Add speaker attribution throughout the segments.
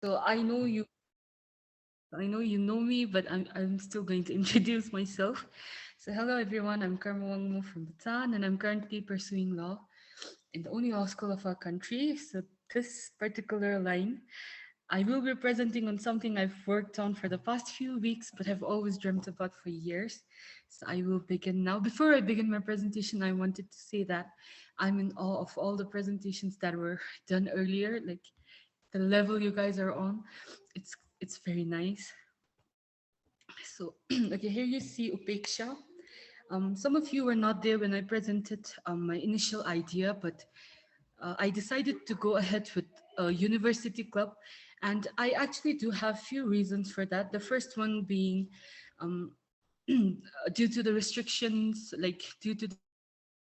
Speaker 1: So I know you know me, but I'm still going to introduce myself. So hello everyone, I'm Wangmo from Bhutan, and I'm currently pursuing law in the only law school of our country. So this particular line, I will be presenting on something I've worked on for the past few weeks, but have always dreamt about for years. So I will begin now. Before I begin my presentation, I wanted to say that I'm in awe of all the presentations that were done earlier, like the level you guys are on. It's very nice. So okay, here you see Upeksha. Some of you were not there when I presented my initial idea, but I decided to go ahead with a university club, and I actually do have few reasons for that. The first one being um, due to the restrictions, like due to the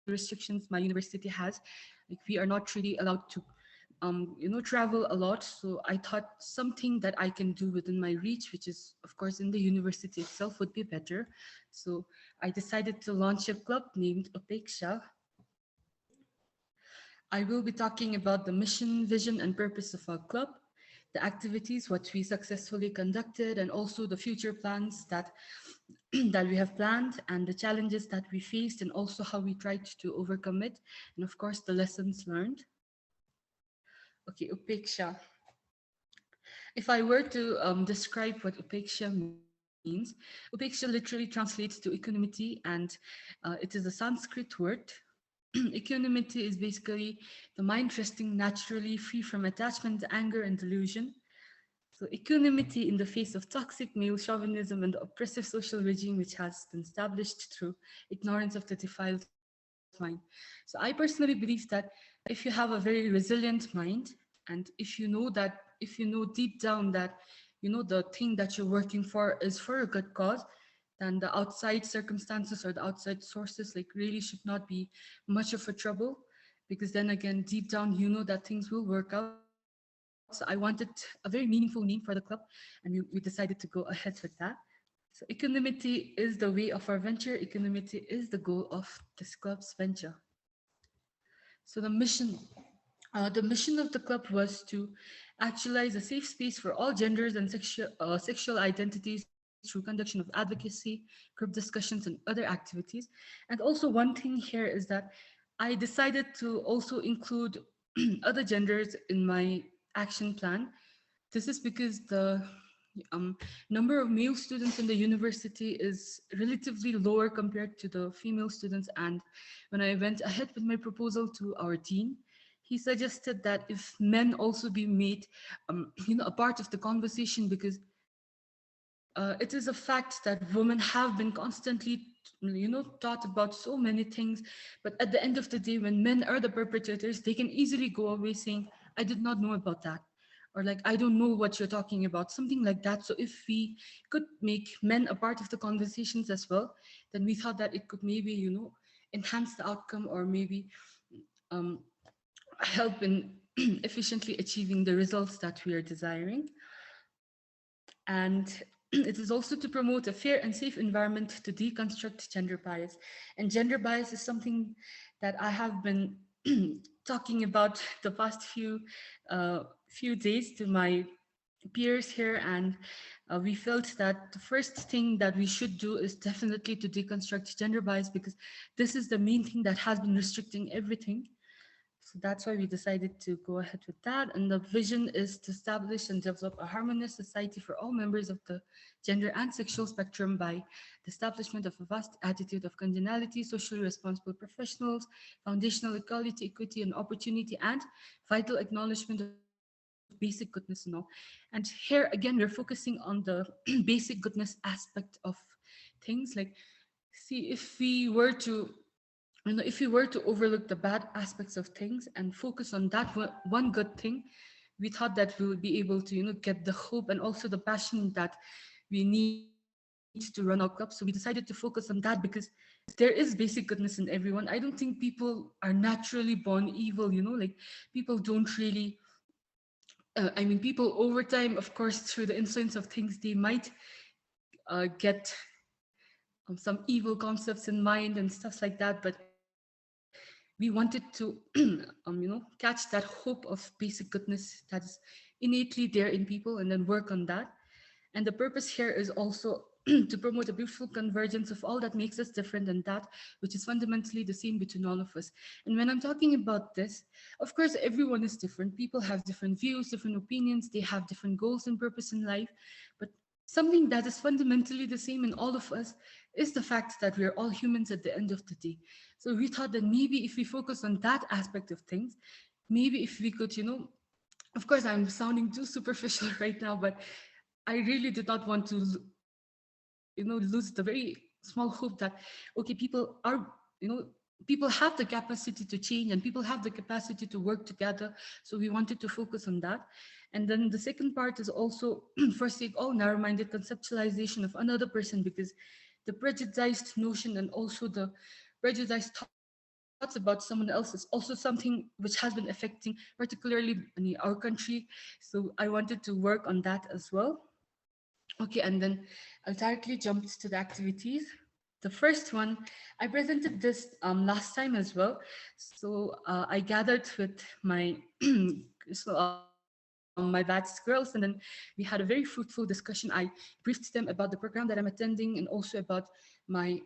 Speaker 1: restrictions my university has, like we are not really allowed to travel a lot. So I thought something that I can do within my reach, which is of course in the university itself, would be better. So I decided to launch a club named Upeksha. I will be talking about the mission, vision, and purpose of our club, the activities, what we successfully conducted, and also the future plans that that we have planned, and the challenges that we faced, and also how we tried to overcome it, and of course the lessons learned. Okay, Upeksha. If I were to describe what upeksha means, upeksha literally translates to equanimity, and it is a Sanskrit word. Equanimity is basically the mind resting naturally, free from attachment, anger, and delusion. So equanimity in the face of toxic male chauvinism and the oppressive social regime which has been established through ignorance of the defiled mind. So I personally believe that if you have a very resilient mind, and if you know deep down that the thing that you're working for is for a good cause, then the outside circumstances or the outside sources like really should not be much of a trouble, because then again deep down you know that things will work out. So I wanted a very meaningful name for the club, and we decided to go ahead with that. So equanimity is the way of our venture. Equanimity is the goal of this club's venture. So the mission of the club was to actualize a safe space for all genders and sexual identities through conduction of advocacy, group discussions, and other activities. And also, one thing here is that I decided to also include other genders in my action plan. This is because the um, number of male students in the university is relatively lower compared to the female students. And when I went ahead with my proposal to our dean, he suggested that if men also be made, a part of the conversation, because it is a fact that women have been constantly, taught about so many things. But at the end of the day, when men are the perpetrators, they can easily go away saying, "I did not know about that," or like, "I don't know what you're talking about," something like that. So if we could make men a part of the conversations as well, then we thought that it could maybe enhance the outcome, or maybe um, help in efficiently achieving the results that we are desiring. And it is also to promote a fair and safe environment to deconstruct gender bias. And gender bias is something that I have been talking about the past few days to my peers here, and we felt that the first thing that we should do is definitely to deconstruct gender bias, because this is the main thing that has been restricting everything. So that's why we decided to go ahead with that. And the vision is to establish and develop a harmonious society for all members of the gender and sexual spectrum by the establishment of a vast attitude of congeniality, socially responsible professionals, foundational equality, equity, and opportunity, and vital acknowledgement of basic goodness and all. And here again, we're focusing on the basic goodness aspect of things. Like, see, if we were to overlook the bad aspects of things and focus on that one good thing, we thought that we would be able to get the hope and also the passion that we need to run our club. So we decided to focus on that, because there is basic goodness in everyone. I don't think people are naturally born evil, like people don't really people over time, of course, through the influence of things, they might get some evil concepts in mind and stuff like that. But we wanted to catch that hope of basic goodness that is innately there in people and then work on that. And the purpose here is also to promote a beautiful convergence of all that makes us different and that which is fundamentally the same between all of us. And when I'm talking about this, of course, everyone is different. People have different views, different opinions, they have different goals and purpose in life. But something that is fundamentally the same in all of us is the fact that we're all humans at the end of the day. So we thought that maybe if we focus on that aspect of things, maybe if we could, of course, I'm sounding too superficial right now, but I really did not want to, lose the very small hope that, okay, people are, people have the capacity to change and people have the capacity to work together. So we wanted to focus on that. And then the second part is also, forsake all narrow-minded conceptualization of another person, because the prejudiced notion and also the prejudiced thoughts about someone else is also something which has been affecting particularly our country. So I wanted to work on that as well. Okay, and then I'll directly jump to the activities. The first one, I presented this last time as well. So I gathered with my my batch girls, and then we had a very fruitful discussion. I briefed them about the program that I'm attending and also about my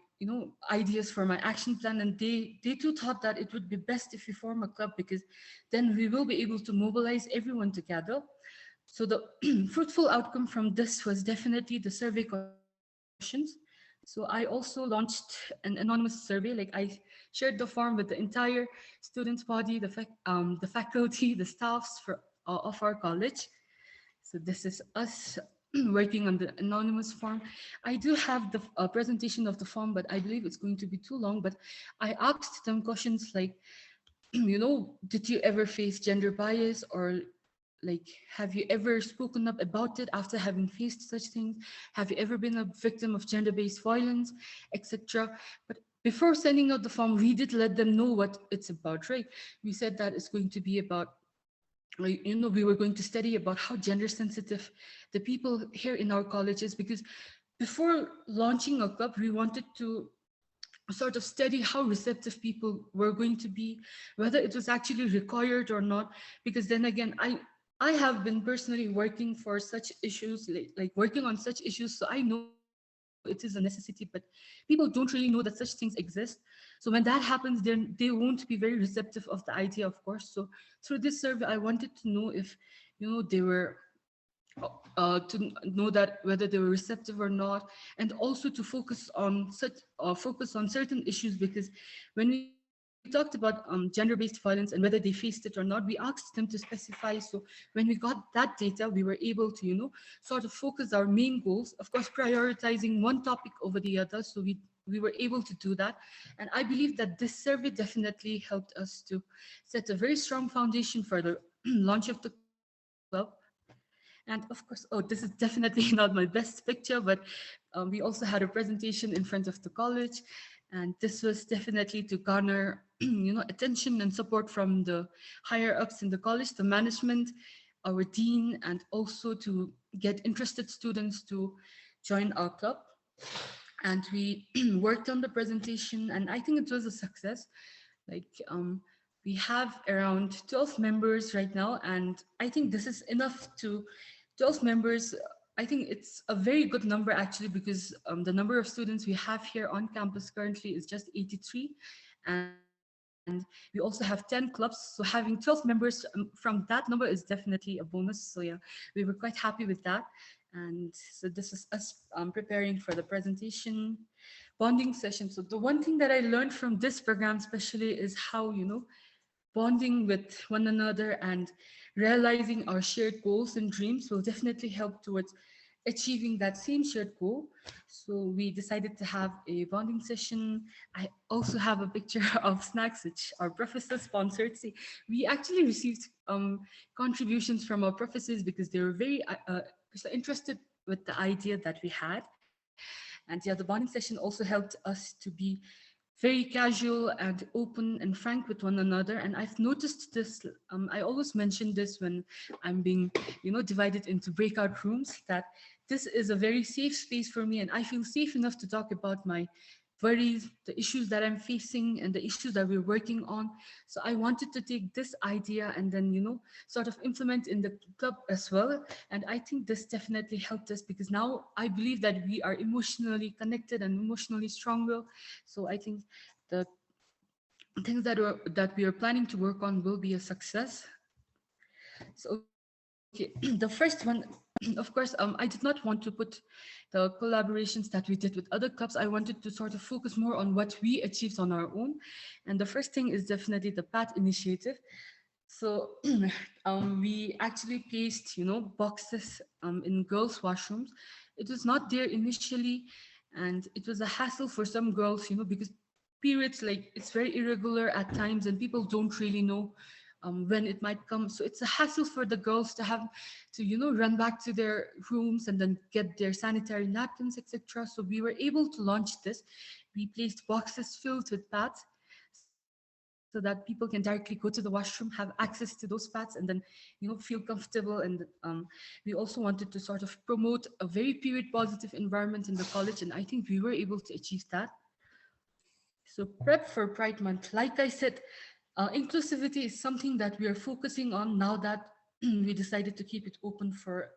Speaker 1: ideas for my action plan, and they too thought that it would be best if we form a club, because then we will be able to mobilize everyone together. So the fruitful outcome from this was definitely the survey questions. So I also launched an anonymous survey. Like I shared the form with the entire student body, the faculty, the staffs of our college. So this is us working on the anonymous form. I do have the presentation of the form, but I believe it's going to be too long. But I asked them questions like, did you ever face gender bias, or like, have you ever spoken up about it after having faced such things? Have you ever been a victim of gender-based violence, etc.? But before sending out the form, we did let them know what it's about, right? We said that it's going to be about, we were going to study about how gender sensitive the people here in our colleges, because before launching a club, we wanted to sort of study how receptive people were going to be, whether it was actually required or not. Because then again, I have been personally working for such issues, like working on such issues, so I know it is a necessity, but people don't really know that such things exist. So when that happens, then they won't be very receptive of the idea, of course. So through this survey, I wanted to know if they were to know that whether they were receptive or not, and also to focus on certain issues, because when we talked about gender-based violence and whether they faced it or not, we asked them to specify. So when we got that data, we were able to sort of focus our main goals, of course prioritizing one topic over the other. So we were able to do that. And I believe that this survey definitely helped us to set a very strong foundation for the launch of the club. And of course, oh, this is definitely not my best picture, but we also had a presentation in front of the college, and this was definitely to garner, attention and support from the higher ups in the college, the management, our dean, and also to get interested students to join our club. And we worked on the presentation, and I think it was a success. Like, we have around 12 members right now, and I think this is enough to 12 members. I think it's a very good number actually, because the number of students we have here on campus currently is just 83. And we also have 10 clubs. So having 12 members from that number is definitely a bonus. So yeah, we were quite happy with that. And so this is us preparing for the presentation. Bonding session. So the one thing that I learned from this program especially is how, bonding with one another and realizing our shared goals and dreams will definitely help towards achieving that same shared goal. So we decided to have a bonding session. I also have a picture of snacks which our professor sponsored. See, we actually received contributions from our professors because they were very so interested with the idea that we had. And yeah, the bonding session also helped us to be very casual and open and frank with one another. And I've noticed this, I always mention this when I'm being divided into breakout rooms, that this is a very safe space for me, and I feel safe enough to talk about my worries, the issues that I'm facing, and the issues that we're working on. So I wanted to take this idea and then, sort of implement in the club as well. And I think this definitely helped us because now I believe that we are emotionally connected and emotionally stronger. So I think the things that we are planning to work on will be a success. So okay, the first one, of course, I did not want to put the collaborations that we did with other clubs. I wanted to sort of focus more on what we achieved on our own. And the first thing is definitely the PAT initiative. So we actually placed, boxes in girls' washrooms. It was not there initially, and it was a hassle for some girls, because periods, like, it's very irregular at times, and people don't really know when it might come. So it's a hassle for the girls to have to, run back to their rooms and then get their sanitary napkins, etc. So we were able to launch this. We placed boxes filled with pads so that people can directly go to the washroom, have access to those pads, and then, feel comfortable. And we also wanted to sort of promote a very period positive environment in the college, and I think we were able to achieve that. So prep for Pride Month, like I said, inclusivity is something that we are focusing on now that we decided to keep it open for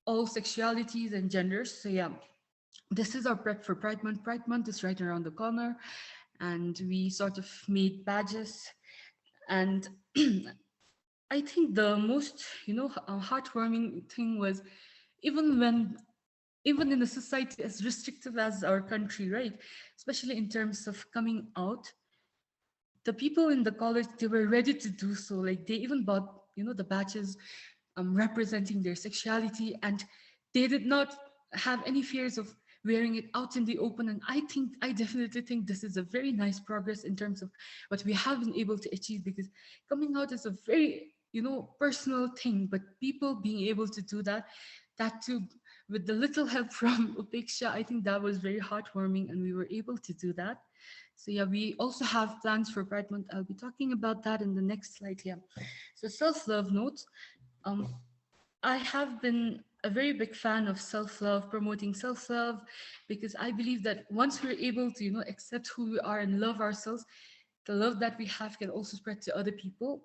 Speaker 1: all sexualities and genders. So yeah, this is our prep for Pride Month. Pride Month is right around the corner, and we sort of made badges. And I think the most, heartwarming thing was even when, even in a society as restrictive as our country, right? Especially in terms of coming out, the people in the college, they were ready to do so. Like, they even bought, the badges representing their sexuality, and they did not have any fears of wearing it out in the open. And I definitely think this is a very nice progress in terms of what we have been able to achieve, because coming out is a very, personal thing, but people being able to do that, that too with the little help from Upeksha, I think that was very heartwarming, and we were able to do that. So yeah, we also have plans for Pride Month. I'll be talking about that in the next slide here. So self-love notes. Um, I have been a very big fan of self-love, promoting self-love, because I believe that once we're able to, accept who we are and love ourselves, the love that we have can also spread to other people.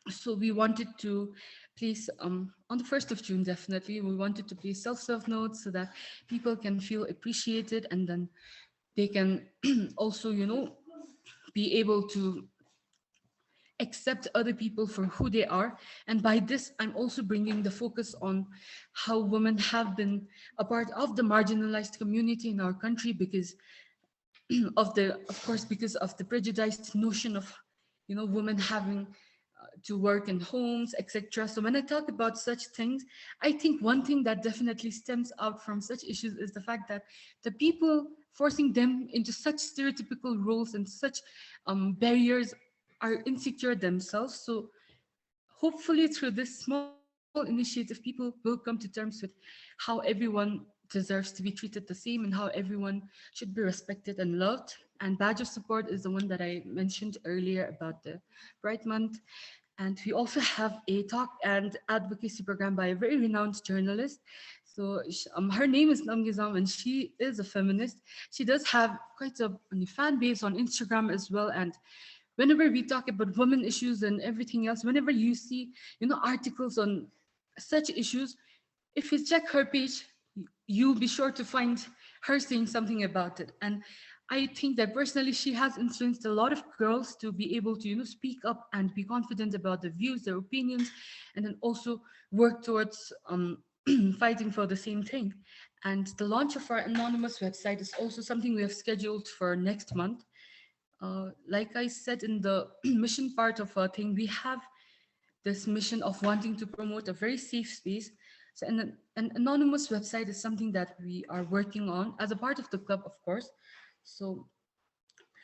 Speaker 1: So we wanted to place on the 1st of June, definitely we wanted to place self-love notes so that people can feel appreciated, and then they can also, be able to accept other people for who they are. And by this, I'm also bringing the focus on how women have been a part of the marginalized community in our country, because of course, because of the prejudiced notion of, women having to work in homes, etc. So when I talk about such things, I think one thing that definitely stems out from such issues is the fact that the people forcing them into such stereotypical roles and such barriers are insecure themselves. So hopefully through this small initiative, people will come to terms with how everyone deserves to be treated the same and how everyone should be respected and loved. And badge of support is the one that I mentioned earlier about the Pride Month. And we also have a talk and advocacy program by a very renowned journalist. So her name is Namgizam, and she is a feminist. She does have quite a fan base on Instagram as well. And whenever we talk about women issues and everything else, whenever you see, articles on such issues, if you check her page, you'll be sure to find her saying something about it. And I think that personally, she has influenced a lot of girls to be able to, speak up and be confident about their views, their opinions, and then also work towards fighting for the same thing. And the launch of our anonymous website is also something we have scheduled for next month. Like I said in the mission part of our thing, we have this mission of wanting to promote a very safe space. So an anonymous website is something that we are working on as a part of the club, of course. So,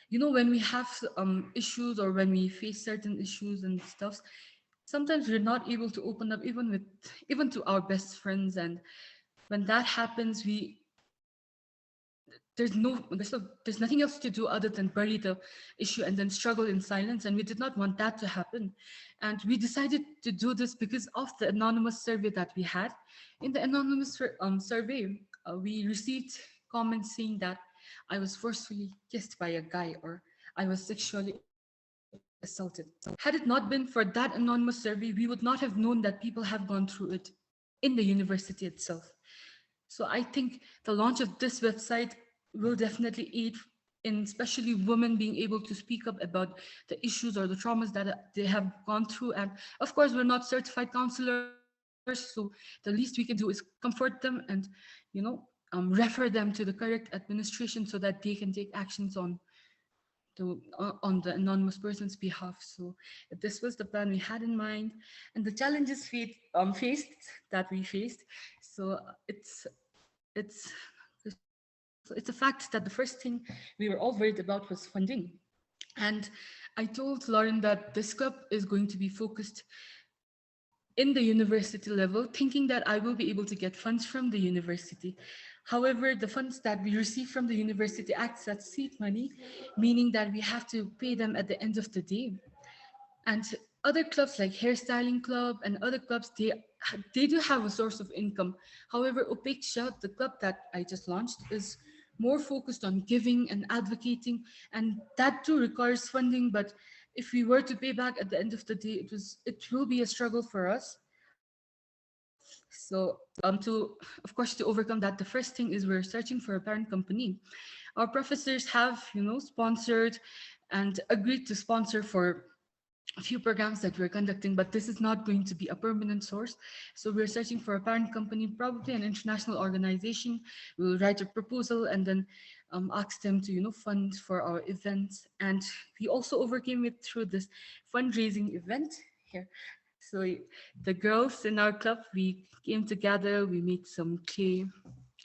Speaker 1: when we have issues or when we face certain issues and stuff, sometimes we're not able to open up even to our best friends. And when that happens, there's nothing else to do other than bury the issue and then struggle in silence, and we did not want that to happen. And we decided to do this because of the anonymous survey that we had. In the anonymous survey, we received comments saying that I was forcefully kissed by a guy or I was sexually assaulted. Had it not been for that anonymous survey, we would not have known that people have gone through it in the university itself. So I think the launch of this website will definitely aid in especially women being able to speak up about the issues or the traumas that they have gone through. And of course, we're not certified counselors, so the least we can do is comfort them and, refer them to the correct administration so that they can take actions on the anonymous person's behalf. So this was the plan we had in mind, and the challenges faced that we faced. So it's it's a fact that the first thing we were all worried about was funding. And I told Lauren that this club is going to be focused in the university level, thinking that I will be able to get funds from the university. However, the funds that we receive from the university acts as seed money, meaning that we have to pay them at the end of the day. And other clubs like hairstyling club and other clubs, they do have a source of income. However, Upeksha, the club that I just launched, is more focused on giving and advocating, and that too requires funding. But if we were to pay back at the end of the day, it will be a struggle for us. So of course, to overcome that, the first thing is we're searching for a parent company. Our professors have, sponsored and agreed to sponsor for a few programs that we're conducting, but this is not going to be a permanent source. So we're searching for a parent company, probably an international organization. We'll write a proposal and then ask them to, fund for our events. And we also overcame it through this fundraising event here. So the girls in our club, we came together, we made some clay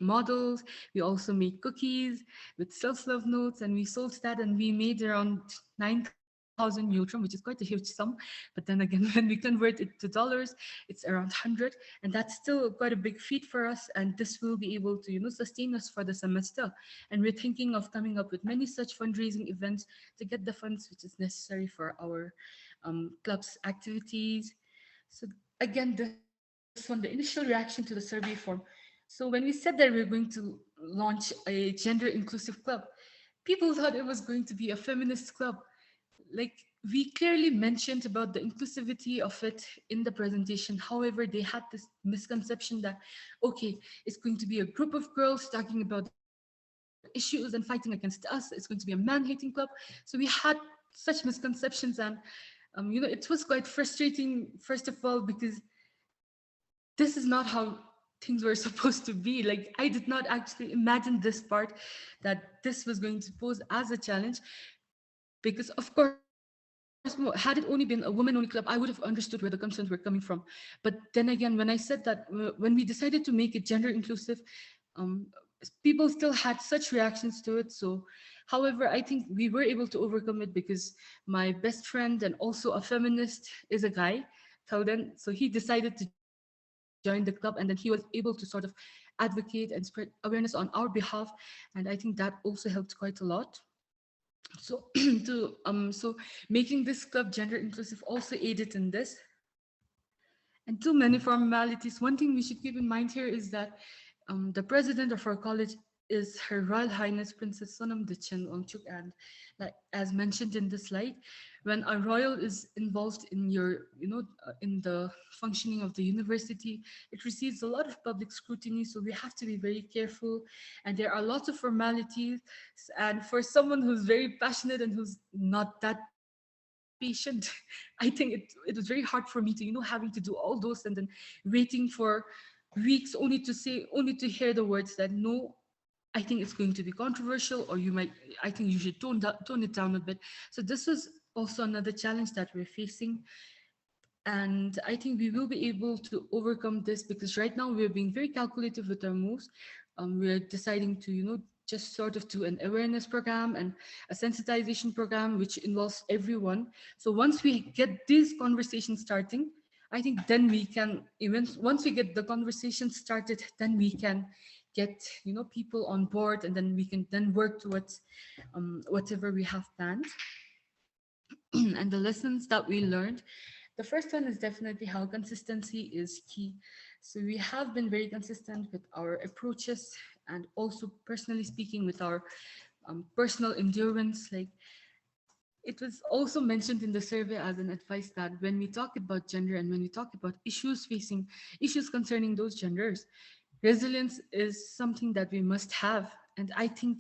Speaker 1: models. We also made cookies with self-love notes, and we sold that, and we made around 9,000 neutron, which is quite a huge sum. But then again, when we convert it to dollars, it's around 100, and that's still quite a big feat for us. And this will be able to, sustain us for the semester. And we're thinking of coming up with many such fundraising events to get the funds which is necessary for our club's activities. So again, this one, the initial reaction to the survey form. So when we said that we are going to launch a gender inclusive club, people thought it was going to be a feminist club. Like, we clearly mentioned about the inclusivity of it in the presentation. However, they had this misconception that, okay, it's going to be a group of girls talking about the issues and fighting against us. It's going to be a man-hating club. So we had such misconceptions, and it was quite frustrating, first of all, because this is not how things were supposed to be. Like, I did not actually imagine this part, that this was going to pose as a challenge. Because of course, had it only been a women-only club, I would have understood where the concerns were coming from. But then again, when I said that, when we decided to make it gender inclusive, um, people still had such reactions to it. So, however, I think we were able to overcome it because my best friend and also a feminist is a guy, Thalden. So he decided to join the club, and then he was able to sort of advocate and spread awareness on our behalf. And I think that also helped quite a lot. So so making this club gender inclusive also aided in this. And too many formalities. One thing we should keep in mind here is that the president of our college is Her Royal Highness Princess Sonam Dichin Wangchuk. And like, as mentioned in the slide, when a royal is involved in in the functioning of the university, it receives a lot of public scrutiny. So we have to be very careful. And there are lots of formalities. And for someone who's very passionate and who's not that patient, I think it was very hard for me to, having to do all those and then waiting for weeks only to hear the words that no, I think it's going to be controversial, or I think you should tone it down a bit. So this was also another challenge that we're facing. And I think we will be able to overcome this because right now we're being very calculative with our moves. We're deciding to, just sort of do an awareness program and a sensitization program, which involves everyone. So once we get these conversations starting, I think then we can, even once we get the conversation started, then we can get, people on board, and then we can then work towards whatever we have planned. And the lessons that we learned, the first one is definitely how consistency is key. So we have been very consistent with our approaches, and also personally speaking with our personal endurance. Like, it was also mentioned in the survey as an advice that when we talk about gender and when we talk about issues concerning those genders, resilience is something that we must have. And I think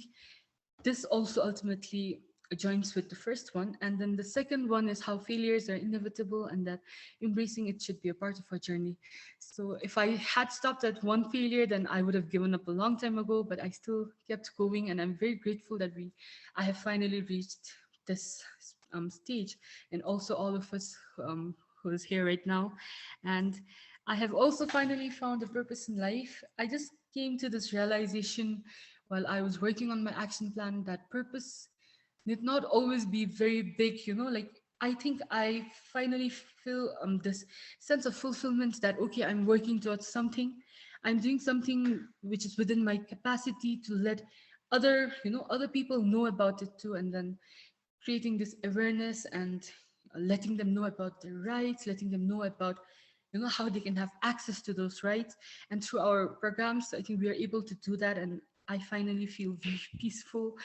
Speaker 1: this also ultimately joins with the first one. And then the second one is how failures are inevitable and that embracing it should be a part of our journey. So if I had stopped at one failure, then I would have given up a long time ago, but I still kept going. And I'm very grateful that I have finally reached this stage, and also all of us who is here right now. And I have also finally found a purpose in life. I just came to this realization while I was working on my action plan that purpose need not always be very big, like I think I finally feel this sense of fulfillment that, okay, I'm working towards something. I'm doing something which is within my capacity to let other people know about it too, and then creating this awareness and letting them know about their rights, letting them know about how they can have access to those rights. And through our programs, I think we are able to do that, and I finally feel very peaceful.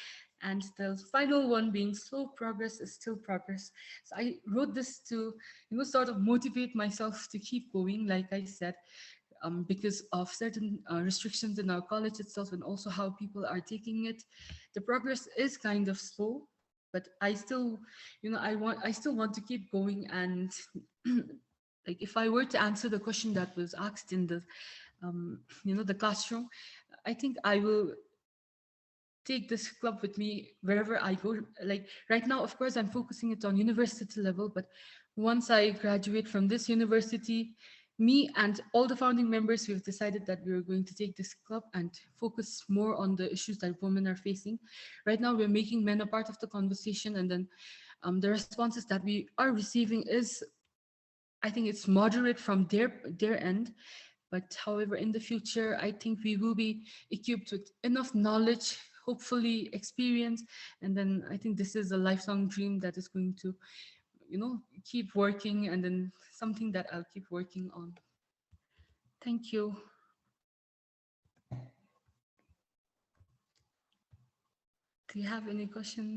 Speaker 1: And the final one being slow progress is still progress. So I wrote this to sort of motivate myself to keep going, like I said, because of certain restrictions in our college itself and also how people are taking it. The progress is kind of slow, but I still, I still want to keep going. And like, if I were to answer the question that was asked in the classroom, I think I will take this club with me wherever I go. Like, right now, of course, I'm focusing it on university level, but once I graduate from this university, me and all the founding members, we've decided that we are going to take this club and focus more on the issues that women are facing. Right now, we're making men a part of the conversation, and then the responses that we are receiving is, I think it's moderate from their end. But however, in the future, I think we will be equipped with enough knowledge, hopefully experience, and then I think this is a lifelong dream that is going to, keep working, and then something that I'll keep working on. Thank you. Do you have any questions?